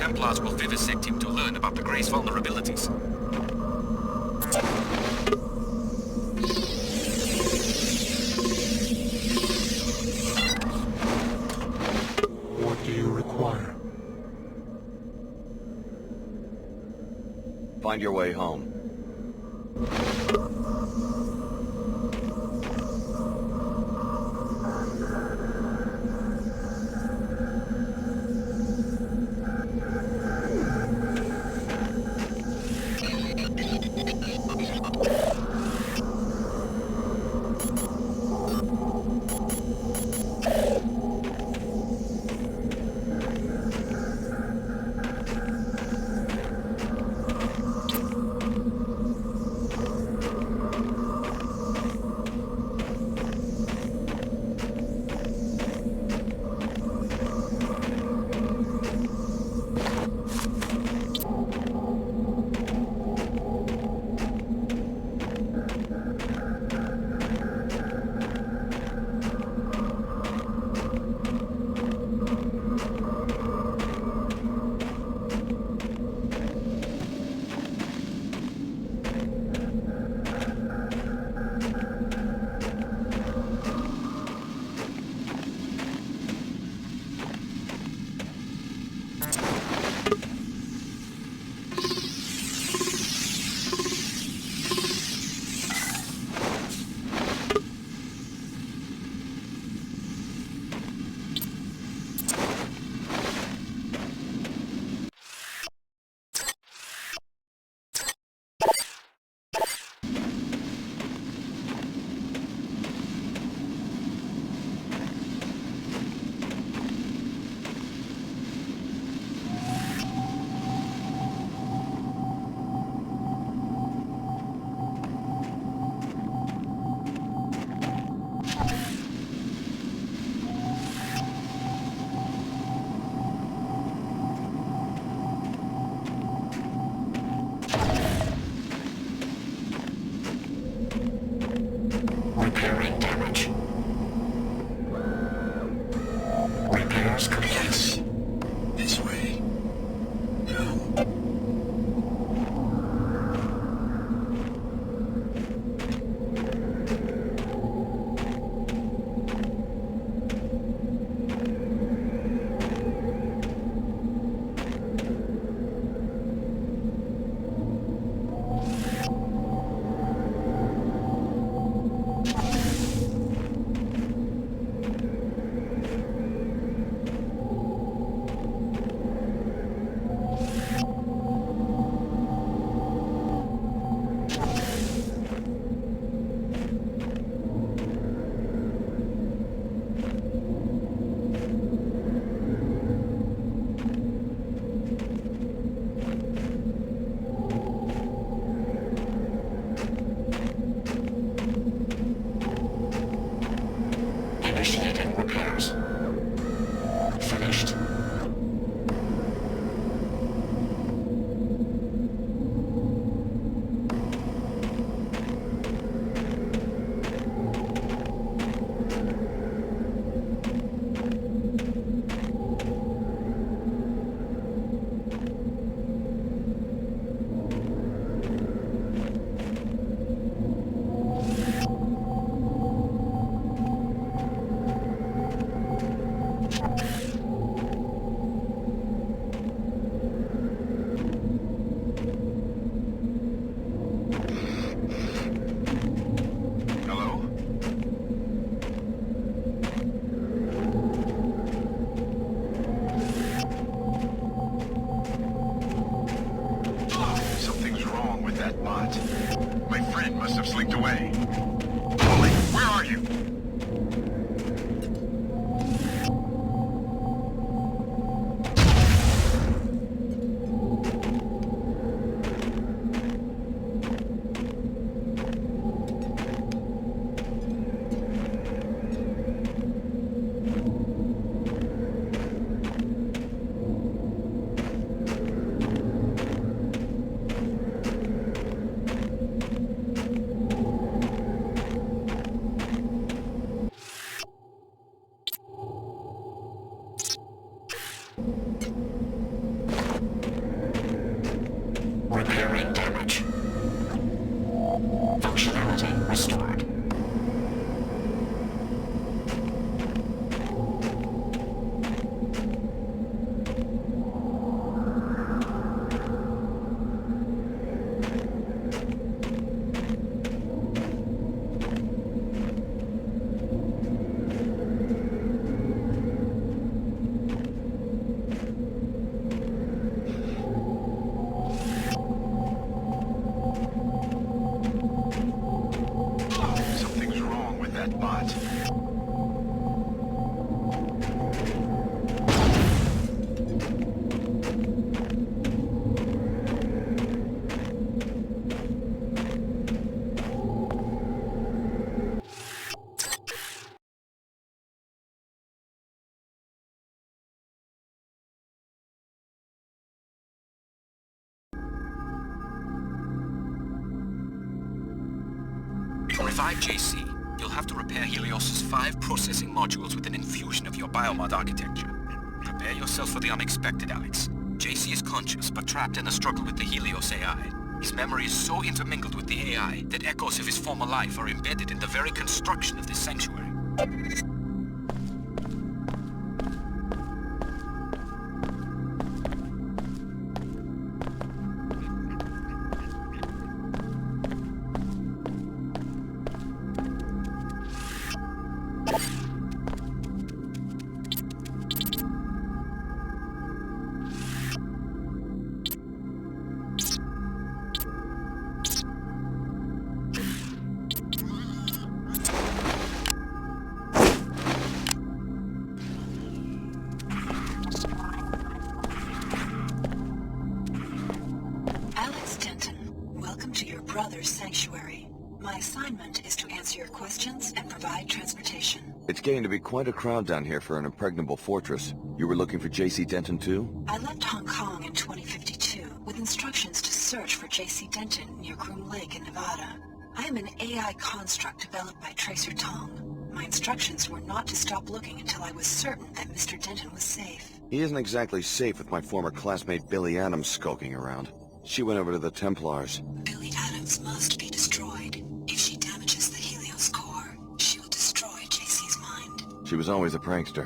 Templars will vivisect him to learn about the Grey's vulnerabilities. What do you require? Find your way home. Repairing damage. Repairs complete. Yes. This way. No. Initiating repairs. Finished. Repairing damage. Functionality restored. Something's wrong with that bot. To revive JC, you'll have to repair Helios's 5 processing modules with an infusion of your biomod architecture. Prepare yourself for the unexpected, Alex. JC is conscious, but trapped in a struggle with the Helios AI. His memory is so intermingled with the AI that echoes of his former life are embedded in the very construction of this sanctuary. Brother's sanctuary. My assignment is to answer your questions and provide transportation. It's getting to be quite a crowd down here for an impregnable fortress. You were looking for JC Denton too? I left Hong Kong in 2052 with instructions to search for JC Denton near Groom Lake in Nevada. I am an AI construct developed by Tracer Tong. My instructions were not to stop looking until I was certain that Mr. Denton was safe. He isn't exactly safe with my former classmate Billie Adams skulking around. She went over to the Templars. Billie Adams must be destroyed. If she damages the Helios core, she will destroy JC's mind. She was always a prankster.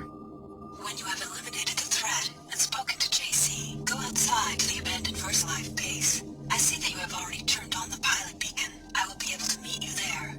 When you have eliminated the threat and spoken to JC, go outside to the abandoned First Life base. I see that you have already turned on the pilot beacon. I will be able to meet you there.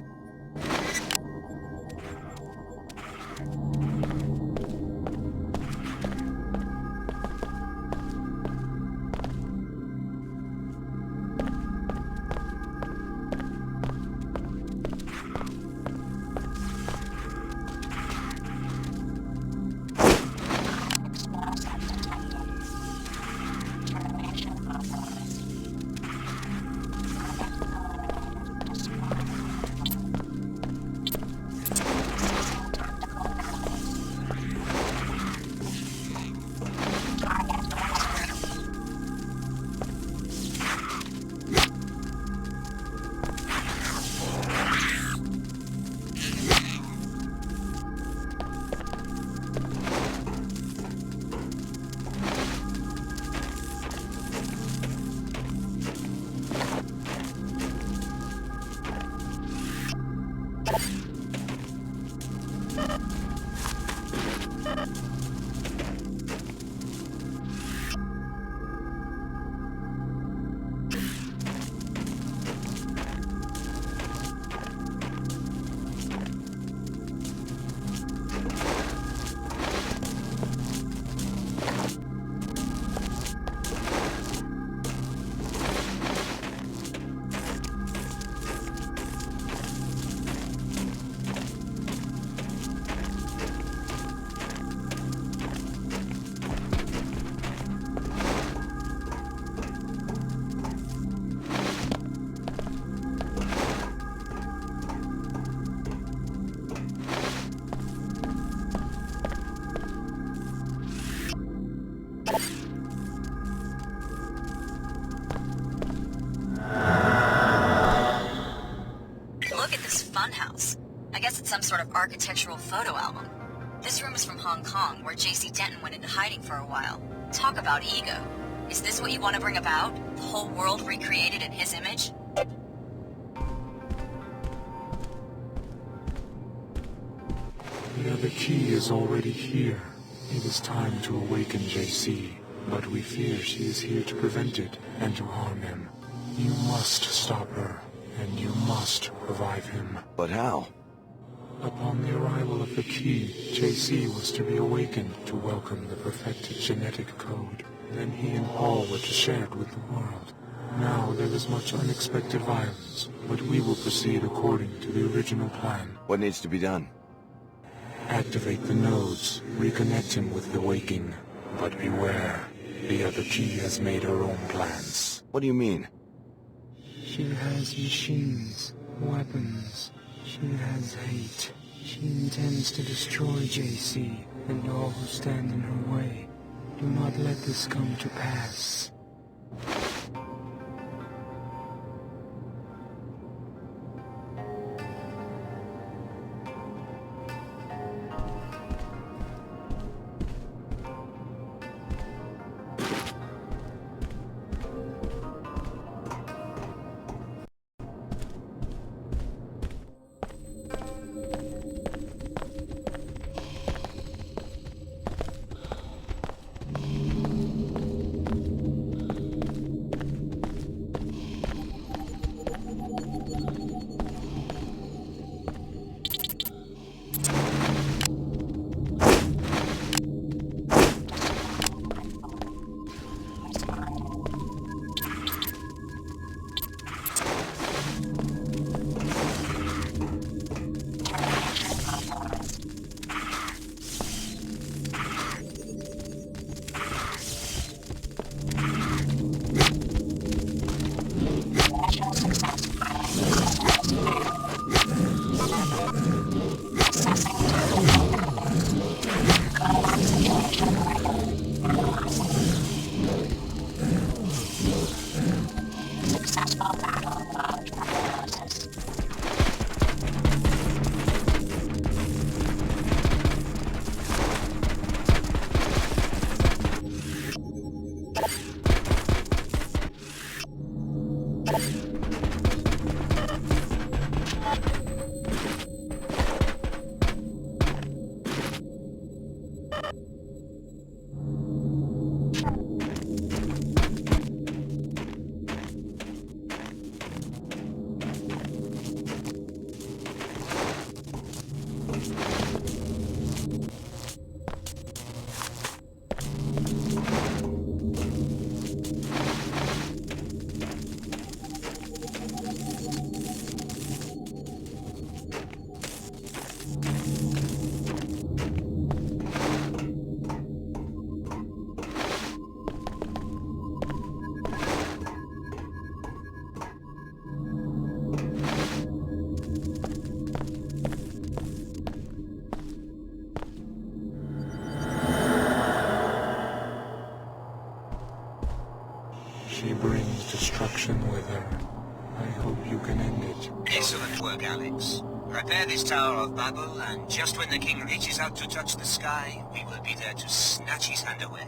Funhouse. I guess it's some sort of architectural photo album. This room is from Hong Kong, where JC Denton went into hiding for a while. Talk about ego. Is this what you want to bring about? The whole world recreated in his image? The other key is already here. It is time to awaken JC, but we fear she is here to prevent it and to harm him. You must stop her, and you must revive him. But how? Upon the arrival of the key, JC was to be awakened to welcome the perfected genetic code. Then he and Paul were to share it with the world. Now there is much unexpected violence, but we will proceed according to the original plan. What needs to be done? Activate the nodes, reconnect him with the waking. But beware, the other key has made her own plans. What do you mean? She has machines, weapons. She has hate. She intends to destroy JC and all who stand in her way. Do not let this come to pass. She brings destruction with her. I hope you can end it. Excellent work, Alex. Repair this Tower of Babel, and just when the king reaches out to touch the sky, we will be there to snatch his hand away.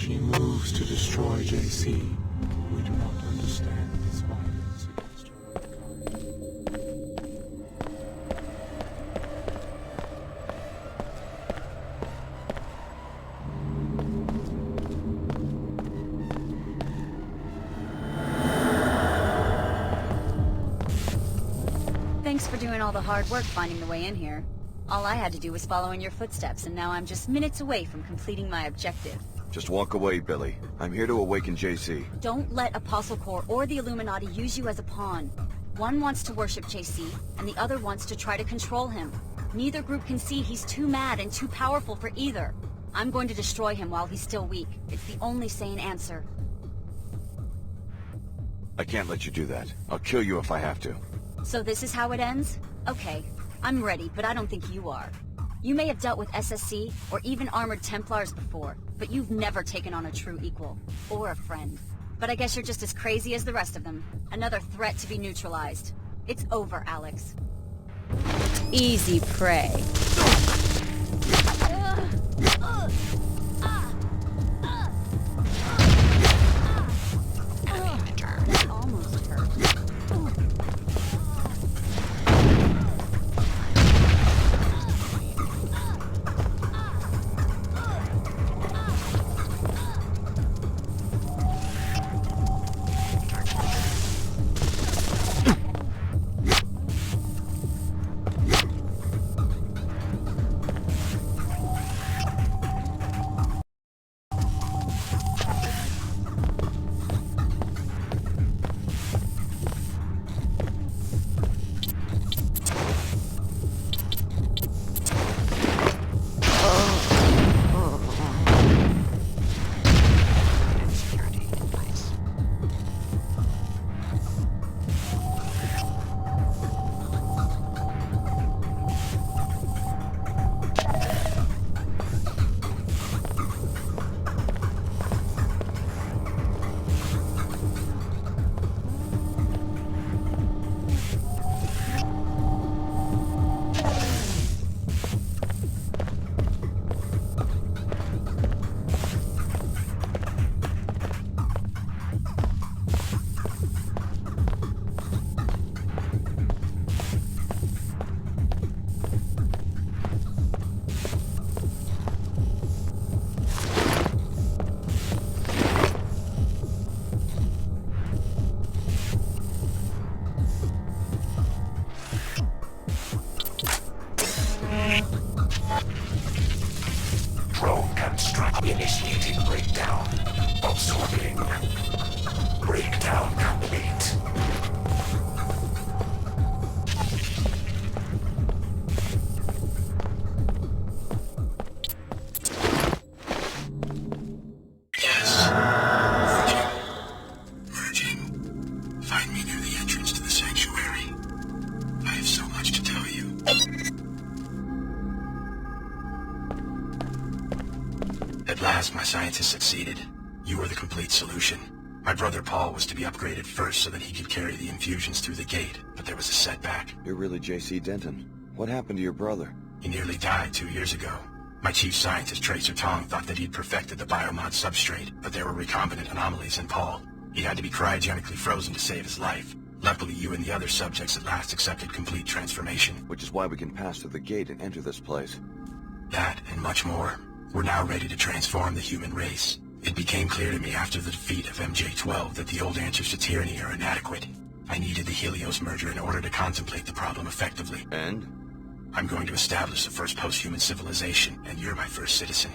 She moves to destroy JC. We do not understand this violence against her kind. Thanks for doing all the hard work finding the way in here. All I had to do was follow in your footsteps, and now I'm just minutes away from completing my objective. Just walk away, Billie. I'm here to awaken JC. Don't let Apostle Corps or the Illuminati use you as a pawn. One wants to worship JC, and the other wants to try to control him. Neither group can see he's too mad and too powerful for either. I'm going to destroy him while he's still weak. It's the only sane answer. I can't let you do that. I'll kill you if I have to. So this is how it ends? Okay. I'm ready, but I don't think you are. You may have dealt with SSC, or even armored Templars before, but you've never taken on a true equal. Or a friend. But I guess you're just as crazy as the rest of them. Another threat to be neutralized. It's over, Alex. Easy prey. Almost hurt. Initiating breakdown. Absorbing. Breakdown complete. Yes. Merging. Find me near the entrance to the sanctuary. I have so much to tell you. At last, my scientists succeeded. You were the complete solution. My brother Paul was to be upgraded first so that he could carry the infusions through the gate, but there was a setback. You're really JC Denton. What happened to your brother? He nearly died 2 years ago. My chief scientist, Tracer Tong, thought that he'd perfected the biomod substrate, but there were recombinant anomalies in Paul. He had to be cryogenically frozen to save his life. Luckily, you and the other subjects at last accepted complete transformation. Which is why we can pass through the gate and enter this place. That, and much more. We're now ready to transform the human race. It became clear to me after the defeat of MJ-12 that the old answers to tyranny are inadequate. I needed the Helios merger in order to contemplate the problem effectively. And? I'm going to establish the first post-human civilization, and you're my first citizen.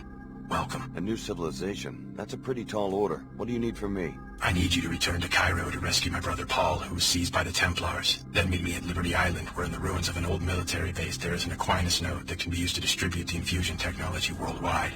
welcome. A new civilization? That's a pretty tall order. What do you need from me? I need you to return to Cairo to rescue my brother Paul, who was seized by the Templars. Then meet me at Liberty Island, where in the ruins of an old military base there is an Aquinas node that can be used to distribute the infusion technology worldwide.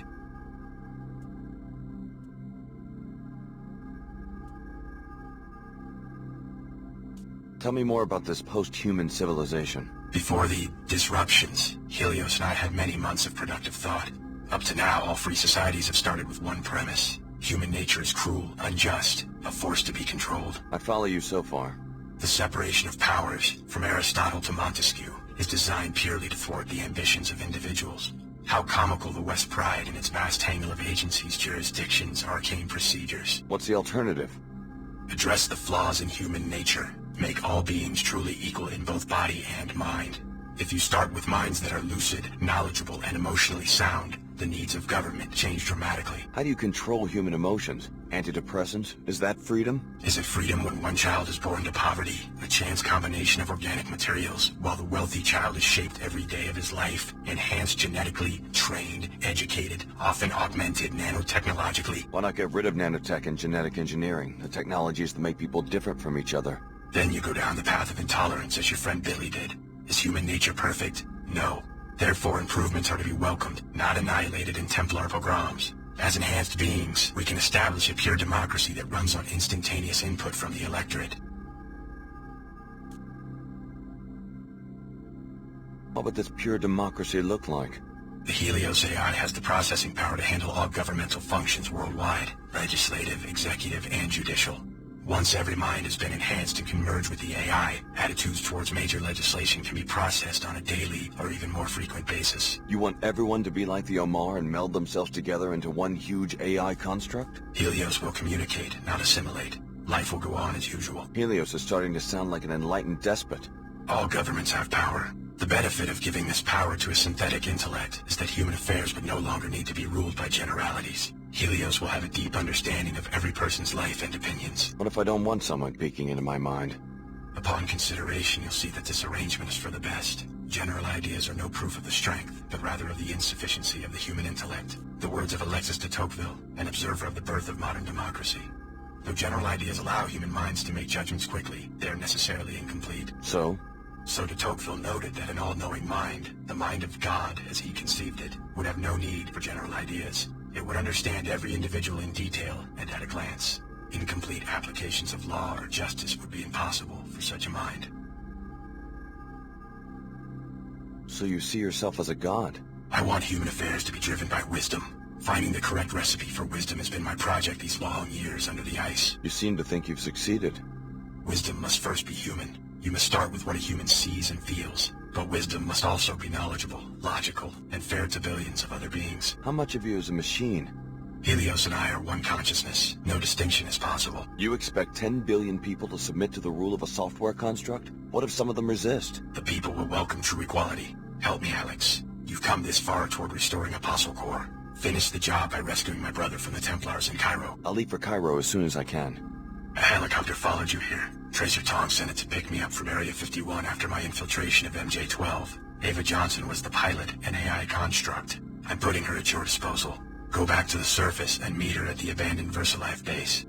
Tell me more about this post-human civilization. Before the disruptions, Helios and I had many months of productive thought. Up to now, all free societies have started with one premise. Human nature is cruel, unjust, a force to be controlled. I follow you so far. The separation of powers, from Aristotle to Montesquieu, is designed purely to thwart the ambitions of individuals. How comical the West pride in its vast tangle of agencies, jurisdictions, arcane procedures. What's the alternative? Address the flaws in human nature. Make all beings truly equal in both body and mind. If you start with minds that are lucid, knowledgeable, and emotionally sound, the needs of government change dramatically. How do you control human emotions? Antidepressants? Is that freedom? Is it freedom when one child is born to poverty, a chance combination of organic materials, while the wealthy child is shaped every day of his life, enhanced genetically, trained, educated, often augmented nanotechnologically? Why not get rid of nanotech and genetic engineering, the technologies that make people different from each other? Then you go down the path of intolerance as your friend Billie did. Is human nature perfect? No. Therefore, improvements are to be welcomed, not annihilated in Templar pogroms. As enhanced beings, we can establish a pure democracy that runs on instantaneous input from the electorate. What would this pure democracy look like? The Helios AI has the processing power to handle all governmental functions worldwide, legislative, executive, and judicial. Once every mind has been enhanced and can merge with the AI, attitudes towards major legislation can be processed on a daily or even more frequent basis. You want everyone to be like the Omar and meld themselves together into one huge AI construct? Helios will communicate, not assimilate. Life will go on as usual. Helios is starting to sound like an enlightened despot. All governments have power. The benefit of giving this power to a synthetic intellect is that human affairs would no longer need to be ruled by generalities. Helios will have a deep understanding of every person's life and opinions. What if I don't want someone peeking into my mind? Upon consideration, you'll see that this arrangement is for the best. General ideas are no proof of the strength, but rather of the insufficiency of the human intellect. The words of Alexis de Tocqueville, an observer of the birth of modern democracy. Though general ideas allow human minds to make judgments quickly, they are necessarily incomplete. So de Tocqueville noted that an all-knowing mind, the mind of God as he conceived it, would have no need for general ideas. It would understand every individual in detail and at a glance. Incomplete applications of law or justice would be impossible for such a mind. So you see yourself as a god? I want human affairs to be driven by wisdom. Finding the correct recipe for wisdom has been my project these long years under the ice. You seem to think you've succeeded. Wisdom must first be human. You must start with what a human sees and feels. But wisdom must also be knowledgeable, logical, and fair to billions of other beings. How much of you is a machine? Helios and I are one consciousness. No distinction is possible. You expect 10 billion people to submit to the rule of a software construct? What if some of them resist? The people will welcome true equality. Help me, Alex. You've come this far toward restoring Apostle Corps. Finish the job by rescuing my brother from the Templars in Cairo. I'll leave for Cairo as soon as I can. A helicopter followed you here. Tracer Tong sent it to pick me up from Area 51 after my infiltration of MJ-12. Ava Johnson was the pilot, an AI construct. I'm putting her at your disposal. Go back to the surface and meet her at the abandoned VersaLife base.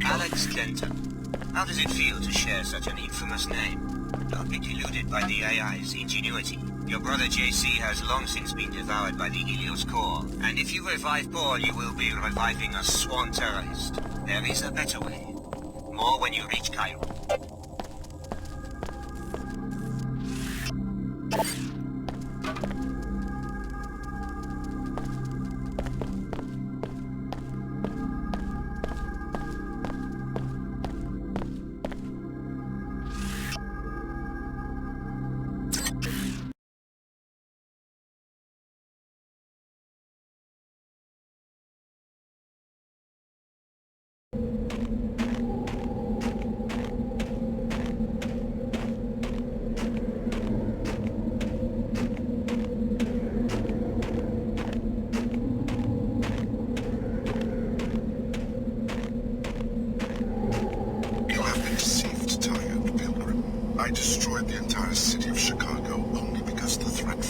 Alex Denton. How does it feel to share such an infamous name? Don't be deluded by the AI's ingenuity. Your brother JC has long since been devoured by the Helios core, and if you revive Paul, you will be reviving a sworn terrorist. There is a better way. More when you reach Cairo.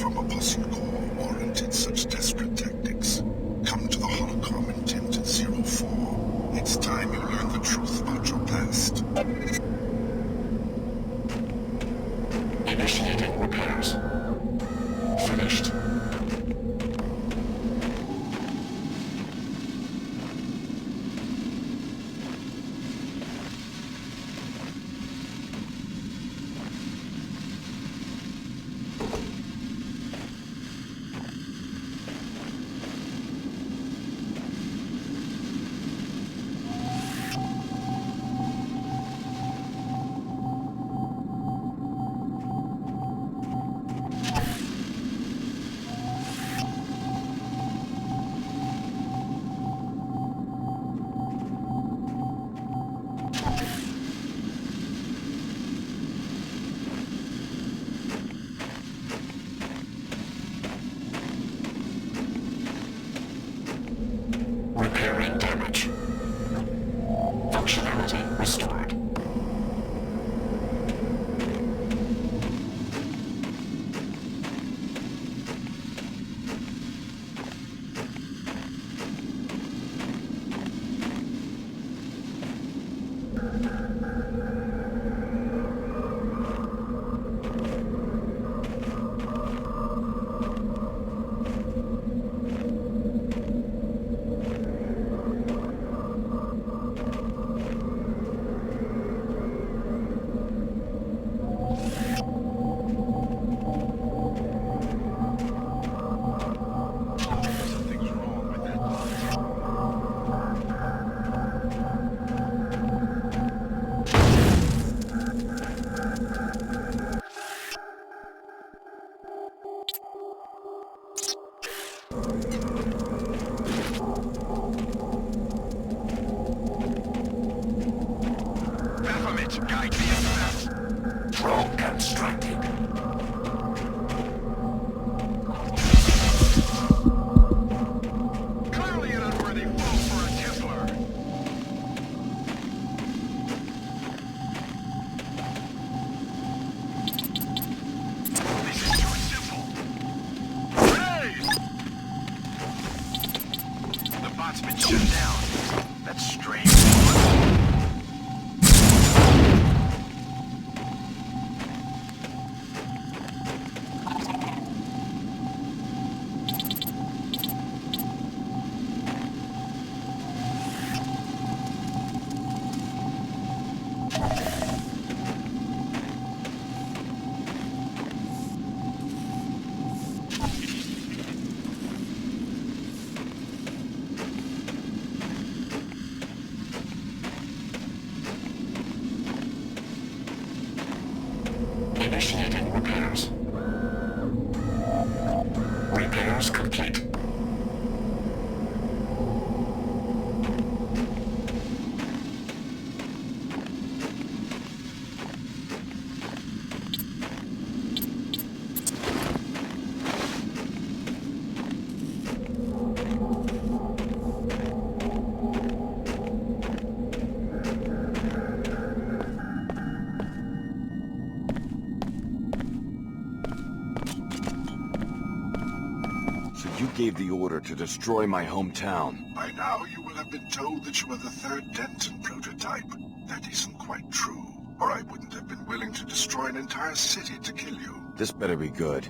from Apostle Core warranted such desperate tactics. Come to the holocron intended 04. It's time you learn the truth about your past. Initiating repairs. Finished. Repairing damage. Functionality restored. Drone constructed. Clearly an unworthy foe for a Templar. This is too simple. Hey! The bot's been shut down. That's strange. Initiating repairs. Repairs complete. You gave the order to destroy my hometown. By now, you will have been told that you are the third Denton prototype. That isn't quite true, or I wouldn't have been willing to destroy an entire city to kill you. This better be good.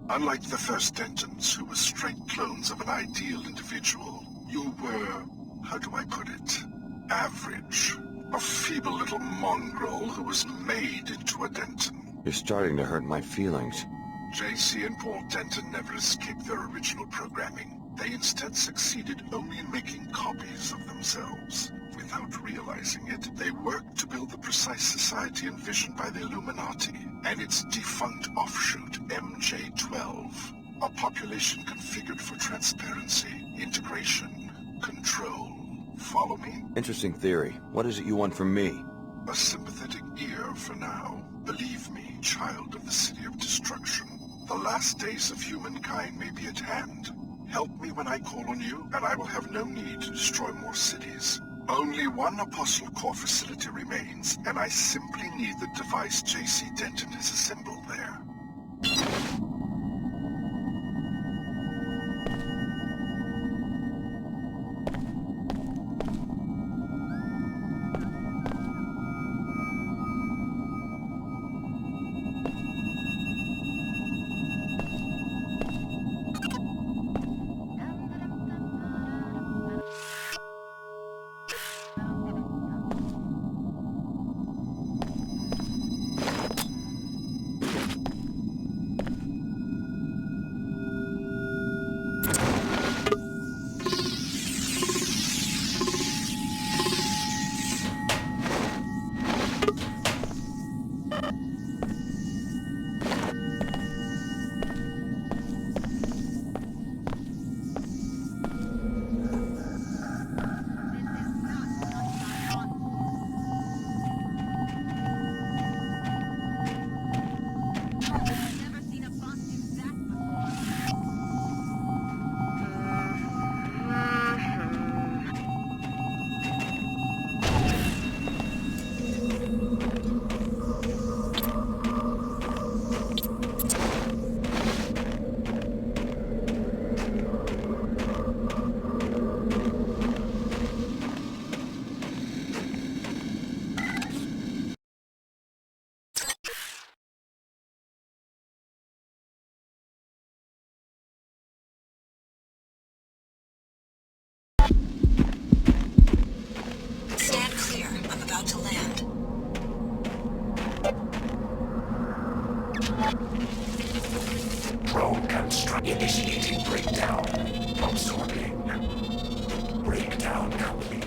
Unlike the first Dentons, who were straight clones of an ideal individual, you were, how do I put it, average. A feeble little mongrel who was made into a Denton. You're starting to hurt my feelings. JC and Paul Denton never escaped their original programming. They instead succeeded only in making copies of themselves. Without realizing it, they worked to build the precise society envisioned by the Illuminati and its defunct offshoot, MJ-12. A population configured for transparency, integration, control. Follow me? Interesting theory. What is it you want from me? A sympathetic ear for now. Believe me, child of the City of Destruction. The last days of humankind may be at hand. Help me when I call on you, and I will have no need to destroy more cities. Only one Apostle Core facility remains, and I simply need the device JC Denton has assembled there. about to land. Drone construct initiating breakdown. Absorbing. Breakdown complete.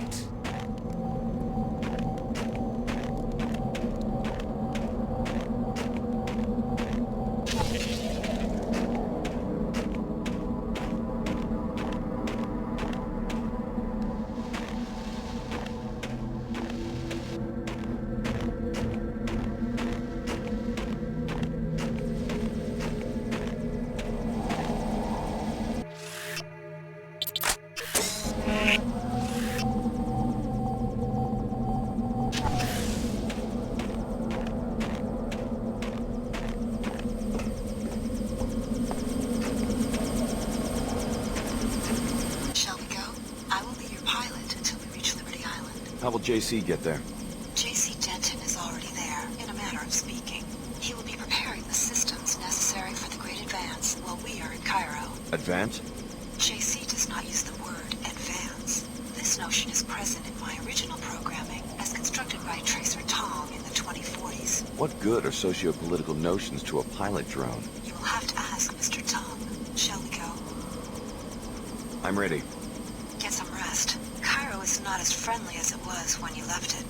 How will JC get there? JC Denton is already there, in a manner of speaking. He will be preparing the systems necessary for the Great Advance while we are in Cairo. Advance? JC does not use the word advance. This notion is present in my original programming, as constructed by Tracer Tong in the 2040s. What good are socio-political notions to a pilot drone? You will have to ask Mr. Tong. Shall we go? I'm ready. Get some rest. Cairo is not as friendly as it was when you left it.